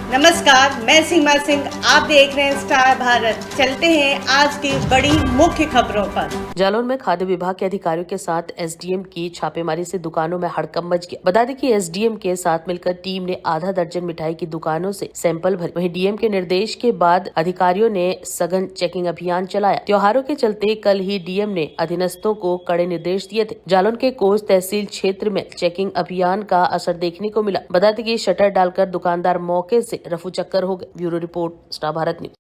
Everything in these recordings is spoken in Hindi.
नमस्कार, मैं सीमा सिंह। आप देख रहे हैं स्टार भारत। चलते हैं आज की बड़ी मुख्य खबरों पर। जालौन में खाद्य विभाग के अधिकारियों के साथ एसडीएम की छापेमारी से दुकानों में हड़कंप मच गया। बता दें कि एसडीएम के साथ मिलकर टीम ने आधा दर्जन मिठाई की दुकानों से सैंपल भरे। वहीं डीएम के निर्देश के बाद अधिकारियों ने सघन चेकिंग अभियान चलाया। त्योहारों के चलते कल ही डीएम ने अधीनस्थों को कड़े निर्देश दिए थे। जालौन के कोस तहसील क्षेत्र में चेकिंग अभियान का असर देखने को मिला। बता दें कि शटर डालकर दुकानदार मौके से रफू चक्कर हो गए। Bureau report, star Bharat news.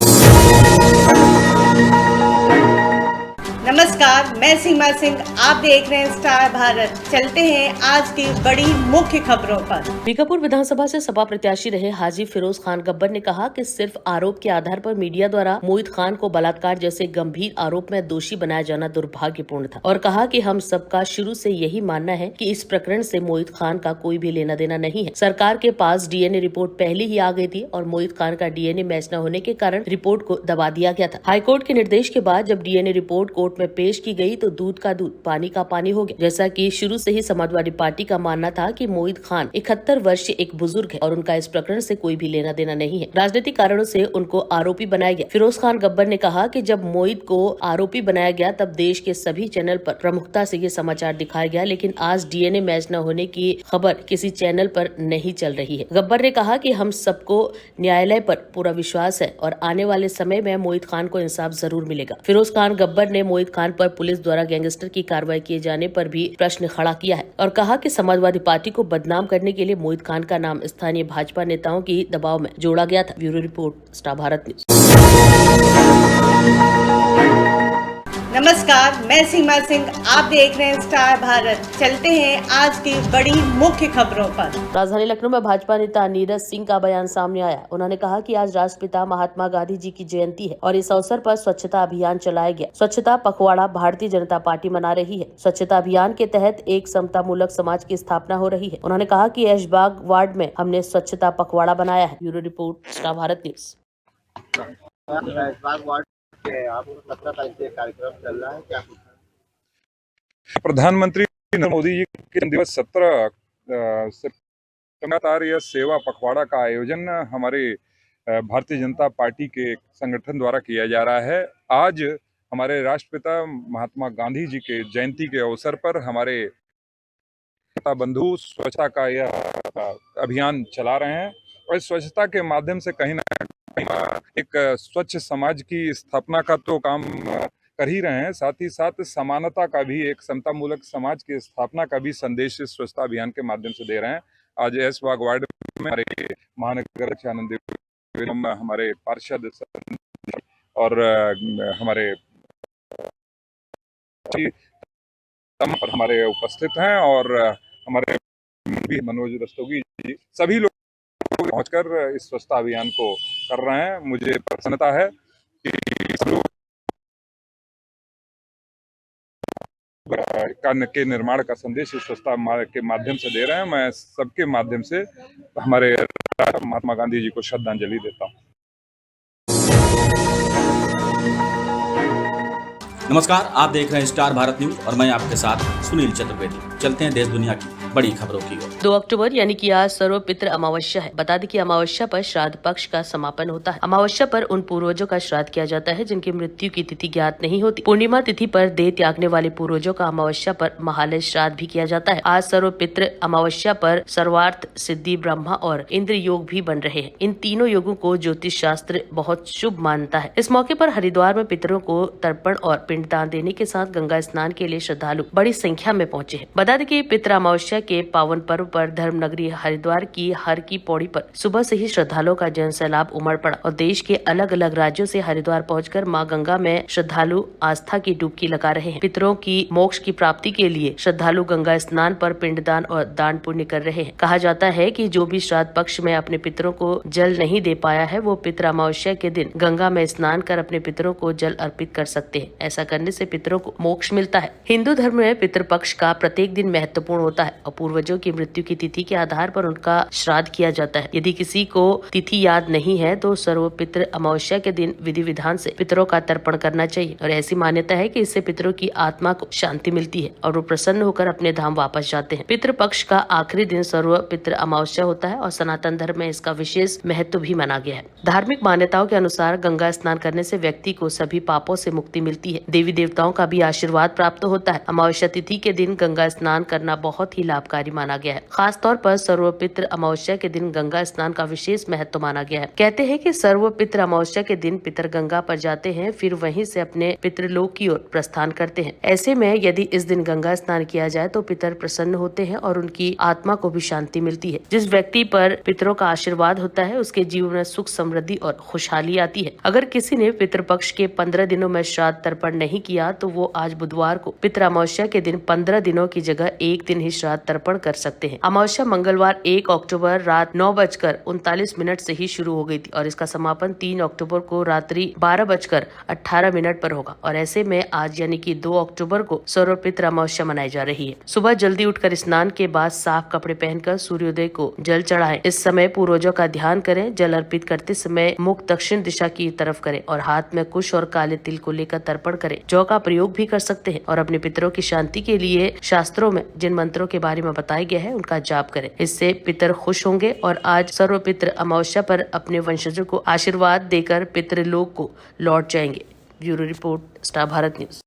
नमस्कार, मैं सीमा सिंह। आप देख रहे हैं स्टार भारत। चलते हैं आज की बड़ी मुख्य खबरों पर। बीकापुर विधानसभा से सपा प्रत्याशी रहे हाजी फिरोज खान गब्बर ने कहा कि सिर्फ आरोप के आधार पर मीडिया द्वारा मोहित खान को बलात्कार जैसे गंभीर आरोप में दोषी बनाया जाना दुर्भाग्यपूर्ण था और कहा कि हम सबका शुरू से यही मानना है कि इस प्रकरण से मोहित खान का कोई भी लेना देना नहीं है। सरकार के पास डीएनए रिपोर्ट पहले ही आ गई थी और मोहित खान का डीएनए मैच न होने के कारण रिपोर्ट को दबा दिया गया था। हाईकोर्ट के निर्देश के बाद जब डीएनए रिपोर्ट कोर्ट में पेश की गई तो दूध का दूध पानी का पानी हो गया। जैसा कि शुरू से ही समाजवादी पार्टी का मानना था कि मोहित खान 71 वर्षीय एक बुजुर्ग है और उनका इस प्रकरण से कोई भी लेना देना नहीं है। राजनीतिक कारणों से उनको आरोपी बनाया गया। फिरोज खान गब्बर ने कहा कि जब मोहित को आरोपी बनाया गया तब देश के सभी चैनल पर प्रमुखता से ये समाचार दिखाया गया, लेकिन आज डीएनए मैच न होने की खबर किसी चैनल पर नहीं चल रही है। गब्बर ने कहा कि हम सबको न्यायालय पर पूरा विश्वास है और आने वाले समय में मोहित खान को इंसाफ जरूर मिलेगा। फिरोज खान गब्बर ने मोहित खान पर पुलिस द्वारा गैंगस्टर की कार्रवाई किए जाने पर भी प्रश्न खड़ा किया है और कहा कि समाजवादी पार्टी को बदनाम करने के लिए मोहित खान का नाम स्थानीय भाजपा नेताओं की दबाव में जोड़ा गया था। Bureau report, star Bharat news. नमस्कार, मैं सीमा सिंह। आप देख रहे हैं स्टार भारत। चलते हैं आज की बड़ी मुख्य खबरों पर। राजधानी लखनऊ में भाजपा नेता नीरज सिंह का बयान सामने आया। उन्होंने कहा कि आज राष्ट्रपिता महात्मा गांधी जी की जयंती है और इस अवसर पर स्वच्छता अभियान चलाया गया। स्वच्छता पखवाड़ा भारतीय जनता पार्टी मना रही है। स्वच्छता अभियान के तहत एक समतामूलक समाज की स्थापना हो रही है। उन्होंने कहा कि ऐशबाग वार्ड में हमने स्वच्छता पखवाड़ा बनाया है। Bureau report, star Bharat news. कार्यक्रम चल रहा है क्या? प्रधानमंत्री नरेंद्र मोदी जी के जन्मदिवस 17 से लगातार यह सेवा पखवाड़ा का आयोजन हमारे भारतीय जनता पार्टी के संगठन द्वारा किया जा रहा है। आज हमारे राष्ट्रपिता महात्मा गांधी जी के जयंती के अवसर पर हमारे बंधु स्वच्छता का यह अभियान चला रहे हैं और इस स्वच्छता के माध्यम से कहीं ना एक स्वच्छ समाज की स्थापना का तो काम कर ही रहे हैं, साथ ही साथ समानता का भी, एक समतामूलक समाज की स्थापना का भी संदेश इस स्वच्छता अभियान के माध्यम से दे रहे हैं। आज ऐशबाग वार्ड में हमारे महानगर आनंद, हमारे पार्षद और हमारे हमारे उपस्थित हैं और हमारे मनोज रस्तोगी जी, सभी लोग पहुंचकर इस स्वच्छता अभियान को कर रहे हैं। मुझे प्रसन्नता है कि सब लोग के निर्माण का संदेश इस स्वच्छता के माध्यम से दे रहे हैं। मैं सबके माध्यम से हमारे महात्मा गांधी जी को श्रद्धांजलि देता हूं। नमस्कार, आप देख रहे हैं स्टार भारत न्यूज और मैं आपके साथ सुनील चतुर्वेदी। चलते हैं देश दुनिया की बड़ी खबरों की ओर। 2 अक्टूबर यानी कि आज सर्वपितृ अमावस्या है। बता दें कि अमावस्या पर श्राद्ध पक्ष का समापन होता है। अमावस्या पर उन पूर्वजों का श्राद्ध किया जाता है जिनकी मृत्यु की तिथि ज्ञात नहीं होती। पूर्णिमा तिथि पर देह त्यागने वाले पूर्वजों का अमावस्या पर महालय श्राद्ध भी किया जाता है। आज सर्वपितृ अमावस्या पर सर्वार्थ सिद्धि, ब्रह्मा और इंद्र योग भी बन रहे हैं। इन तीनों योगों को ज्योतिष शास्त्र बहुत शुभ मानता है। इस मौके पर हरिद्वार में पितरों को तर्पण और पिंडदान देने के साथ गंगा स्नान के लिए श्रद्धालु बड़ी संख्या में पहुंचे हैं। बता दें कि पितृ अमावस्या के पावन पर्व पर धर्म नगरी हरिद्वार की हर की पौड़ी पर सुबह से ही श्रद्धालुओं का जन सैलाब उमड़ पड़ा और देश के अलग अलग राज्यों से हरिद्वार पहुंचकर मां गंगा में श्रद्धालु आस्था की डुबकी लगा रहे हैं। पितरों की मोक्ष की प्राप्ति के लिए श्रद्धालु गंगा स्नान पर पिंडदान और दान पुण्य कर रहे हैं। कहा जाता है कि जो भी श्राद्ध पक्ष में अपने पितरों को जल नहीं दे पाया है वो पितृ अमावस्या के दिन गंगा में स्नान कर अपने पितरों को जल अर्पित कर सकते हैं। ऐसा करने से पितरों को मोक्ष मिलता है। हिंदू धर्म में पितृपक्ष का प्रत्येक दिन महत्वपूर्ण होता है और पूर्वजों की मृत्यु की तिथि के आधार पर उनका श्राद्ध किया जाता है। यदि किसी को तिथि याद नहीं है तो सर्वपितृ अमावस्या के दिन विधि विधान से पितरों का तर्पण करना चाहिए और ऐसी मान्यता है कि इससे पितरों की आत्मा को शांति मिलती है और वो प्रसन्न होकर अपने धाम वापस जाते हैं। पितृ पक्ष का आखिरी दिन सर्वपितृ अमावस्या होता है और सनातन धर्म में इसका विशेष महत्व भी माना गया है। धार्मिक मान्यताओं के अनुसार गंगा स्नान करने से व्यक्ति को सभी पापों से मुक्ति मिलती है। देवी देवताओं का भी आशीर्वाद प्राप्त होता है। अमावस्या तिथि के दिन गंगा स्नान करना बहुत ही लाभकारी माना गया है। खास तौर पर सर्वपितृ अमावस्या के दिन गंगा स्नान का विशेष महत्व माना गया है। कहते हैं कि सर्वपितृ अमावस्या के दिन पितर गंगा पर जाते हैं, फिर वहीं से अपने पितृलोक की ओर प्रस्थान करते हैं। ऐसे में यदि इस दिन गंगा स्नान किया जाए तो पितर प्रसन्न होते हैं और उनकी आत्मा को भी शांति मिलती है। जिस व्यक्ति पर पितरों का आशीर्वाद होता है उसके जीवन में सुख समृद्धि और खुशहाली आती है। अगर किसी ने पितृपक्ष के 15 दिनों में श्राद्ध तर्पण नहीं किया तो वो आज बुधवार को पितृ अमावस्या के दिन 15 दिनों की जगह एक दिन ही श्राद्ध तर्पण कर सकते हैं। अमावस्या मंगलवार 1 अक्टूबर रात 9:39 से ही शुरू हो गई थी और इसका समापन 3 अक्टूबर को रात्रि 12:18 पर होगा और ऐसे में आज यानी कि 2 अक्टूबर को सर्वपितृ अमावस्या मनाई जा रही है। सुबह जल्दी उठकर स्नान के बाद साफ कपड़े पहनकर सूर्योदय को जल चढ़ाएं। इस समय पूर्वजों का ध्यान करें। जल अर्पित करते समय मुख दक्षिण दिशा की तरफ करें और हाथ में कुश और काले तिल को लेकर तर्पण करें। जौ का प्रयोग भी कर सकते हैं और अपने पितरों की शांति के लिए शास्त्रों में जिन मंत्रों के बारे में बताया गया है उनका जाप करें। इससे पितर खुश होंगे और आज सर्वपितृ अमावस्या पर अपने वंशजों को आशीर्वाद देकर पितृलोक को लौट जाएंगे। Bureau report, star Bharat news.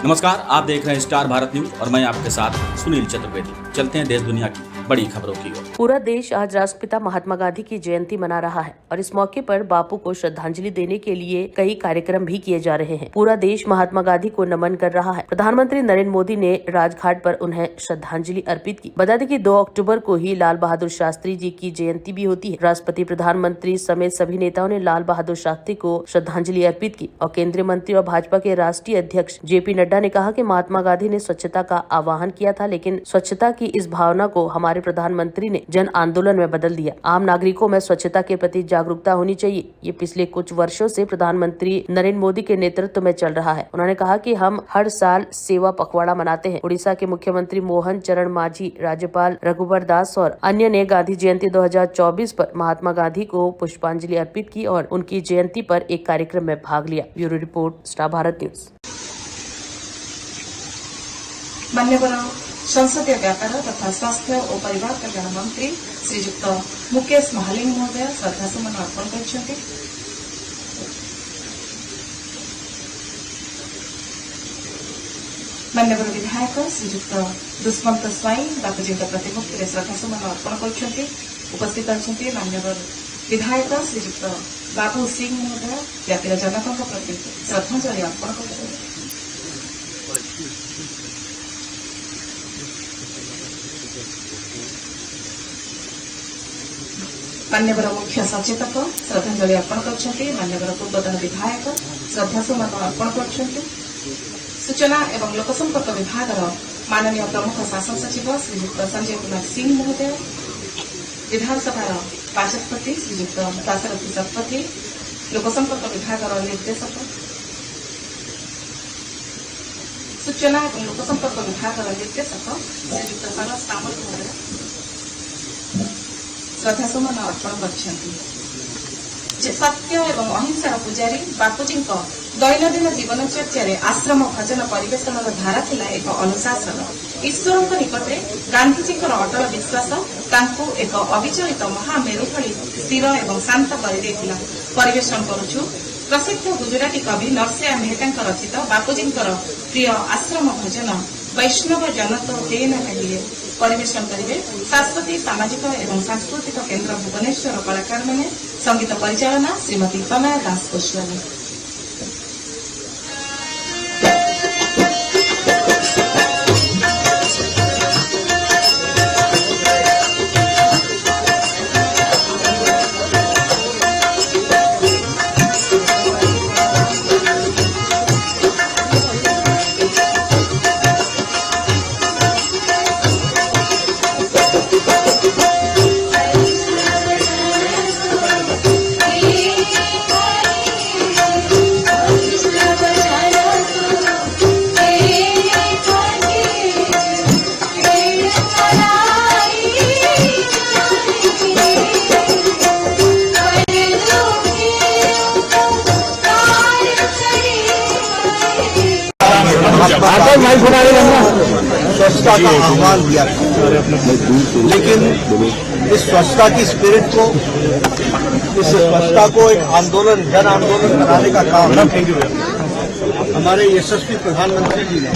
नमस्कार, आप देख रहे हैं स्टार भारत न्यूज और मैं आपके साथ सुनील चतुर्वेदी। चलते हैं देश दुनिया की बड़ी खबरों की ओर। पूरा देश आज राष्ट्रपिता महात्मा गांधी की जयंती मना रहा है और इस मौके पर बापू को श्रद्धांजलि देने के लिए कई कार्यक्रम भी किए जा रहे हैं। पूरा देश महात्मा गांधी को नमन कर रहा है। प्रधानमंत्री नरेंद्र मोदी ने राजघाट पर उन्हें श्रद्धांजलि अर्पित की। बता दें कि 2 अक्टूबर को ही लाल बहादुर शास्त्री जी की जयंती भी होती है। राष्ट्रपति, प्रधानमंत्री समेत सभी नेताओं ने लाल बहादुर शास्त्री को श्रद्धांजलि अर्पित की और केंद्रीय मंत्री और भाजपा के राष्ट्रीय अध्यक्ष JP नड्डा ने कहा कि महात्मा गांधी ने स्वच्छता का आह्वान किया था, लेकिन स्वच्छता की इस भावना को हमारे प्रधानमंत्री ने जन आंदोलन में बदल दिया। आम नागरिकों में स्वच्छता के प्रति जागरूकता होनी चाहिए। ये पिछले कुछ वर्षों से प्रधानमंत्री नरेंद्र मोदी के नेतृत्व में चल रहा है। उन्होंने कहा कि हम हर साल सेवा पखवाड़ा मनाते हैं। उड़ीसा के मुख्यमंत्री मोहन चरण मांझी, राज्यपाल रघुबर दास और अन्य ने गांधी जयंती 2024 पर महात्मा गांधी को पुष्पांजलि अर्पित की और उनकी जयंती पर एक कार्यक्रम में भाग लिया। Bureau report, star Bharat news. मान्यवर संसदीय व्यापार तथा स्वास्थ्य और परिवार कल्याण मंत्री श्रीजुक्त मुकेश महालिंग महोदय श्रद्धासुमन अर्पण कर मान्यवर विधायक श्रीजुक्त दुष्मंत स्वाई बापूजी प्रतिमूर्ति में श्रद्धासुमन अर्पण कर उपस्थित अच्छे मान्यवर विधायक श्रीजुक्त बाबू सिंह महोदय जातिर जनकों प्रति श्रद्धांजलि अर्पण कर मान्यवर मुख्य सचेतक श्रद्धांजलि अर्पण कर मान्यवर पूर्वतन विधायक श्रद्धासुमन अर्पण कर सूचना एवं लोकसंपर्क विभाग माननीय प्रमुख शासन सचिव श्रीजुक्त संजय कुमार सिंह महोदय, विधानसभा बाचस्पति श्रीजुक्त दाशरथी शतपथी, लोकसंपर्क विभाग निर्देशक, सूचना एवं लोकसंपर्क विभाग निर्देशक श्रीजुक्त सरस कामत महोदय श्रद्धासुमन अर्पण कर सत्य एवं अहिंसार पुजारी बापूजी दैनन्दिन जीवनचर्या आश्रम भजन परिवेशन धारा थिला एक अनुशासन। ईश्वर निकटे गांधीजी अटल विश्वास तांकु एक अविचलित महामेरु भली स्थिर एवं शांत कर परिवेशन करुछु प्रसिद्ध गुजराती कवि नरसिंह मेहता रचित बापूजी प्रिय आश्रम भजन वैष्णव जन तो तेन कहिए परिवेशन करेंगे शाश्वती सामाजिक एवं सांस्कृतिक केन्द्र भुवनेश्वर कलाकार मैंने संगीत परिचालना श्रीमती तनया दास गोस्वामी। स्वच्छता का आह्वान दिया था, लेकिन इस स्वच्छता की स्पिरिट को, इस स्वच्छता को एक आंदोलन, जन आंदोलन बनाने का काम हमारे यशस्वी प्रधानमंत्री जी ने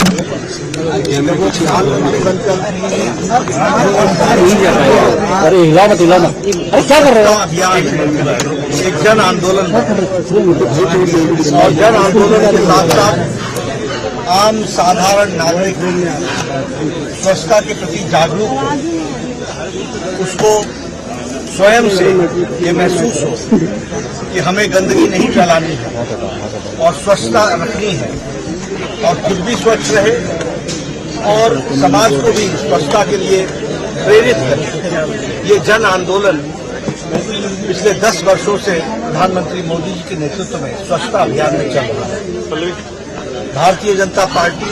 जब वो प्रधानमंत्री बनकर क्या कर रहे हो अभियान एक जन आंदोलन और जन आंदोलन के साथ साथ आम साधारण नागरिक स्वच्छता के प्रति जागरूक हो, उसको स्वयं से ये महसूस हो कि हमें गंदगी नहीं फैलानी है और स्वच्छता रखनी है और खुद भी स्वच्छ रहे और समाज को भी स्वच्छता के लिए प्रेरित करे। ये जन आंदोलन पिछले 10 वर्षों से प्रधानमंत्री मोदी जी के नेतृत्व में स्वच्छता अभियान में चल रहा है। भारतीय जनता पार्टी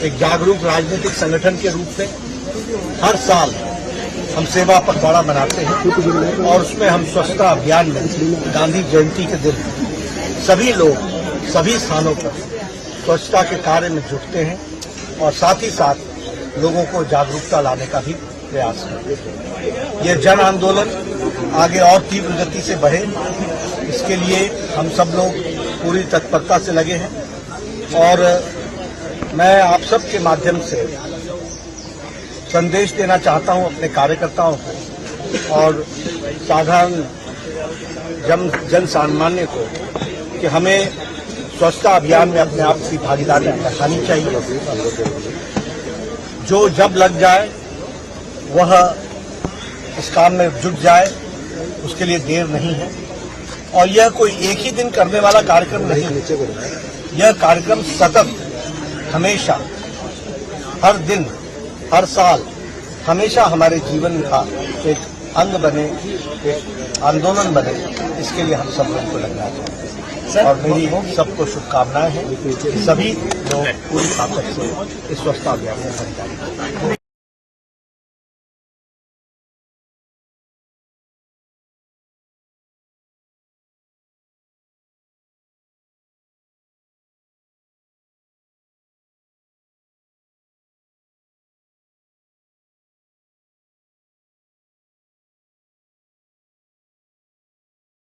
एक जागरूक राजनीतिक संगठन के रूप में हर साल हम सेवा पखवाड़ा मनाते हैं और उसमें हम स्वच्छता अभियान में गांधी जयंती के दिन सभी लोग सभी स्थानों पर स्वच्छता के कार्य में जुटते हैं और साथ ही साथ लोगों को जागरूकता लाने का भी प्रयास करते हैं। यह जन आंदोलन आगे और तीव्र गति से बढ़े, इसके लिए हम सब लोग पूरी तत्परता से लगे हैं और मैं आप सब के माध्यम से संदेश देना चाहता हूं अपने कार्यकर्ताओं को और साधारण जन सामान्य को कि हमें स्वच्छता अभियान में अपने आप की भागीदारी दिखानी चाहिए। जो जब लग जाए वह इस काम में जुट जाए, उसके लिए देर नहीं है और यह कोई एक ही दिन करने वाला कार्यक्रम नहीं है। यह कार्यक्रम सतत हमेशा हर दिन हर साल हमेशा हमारे जीवन का एक अंग बने, एक आंदोलन बने, इसके लिए हम सब लोगों को लगना चाहिए और मेरी सबको शुभकामनाएं हैं कि सभी लोग पूरी ताकत से इस स्वच्छता अभियान में भागीदारी करें।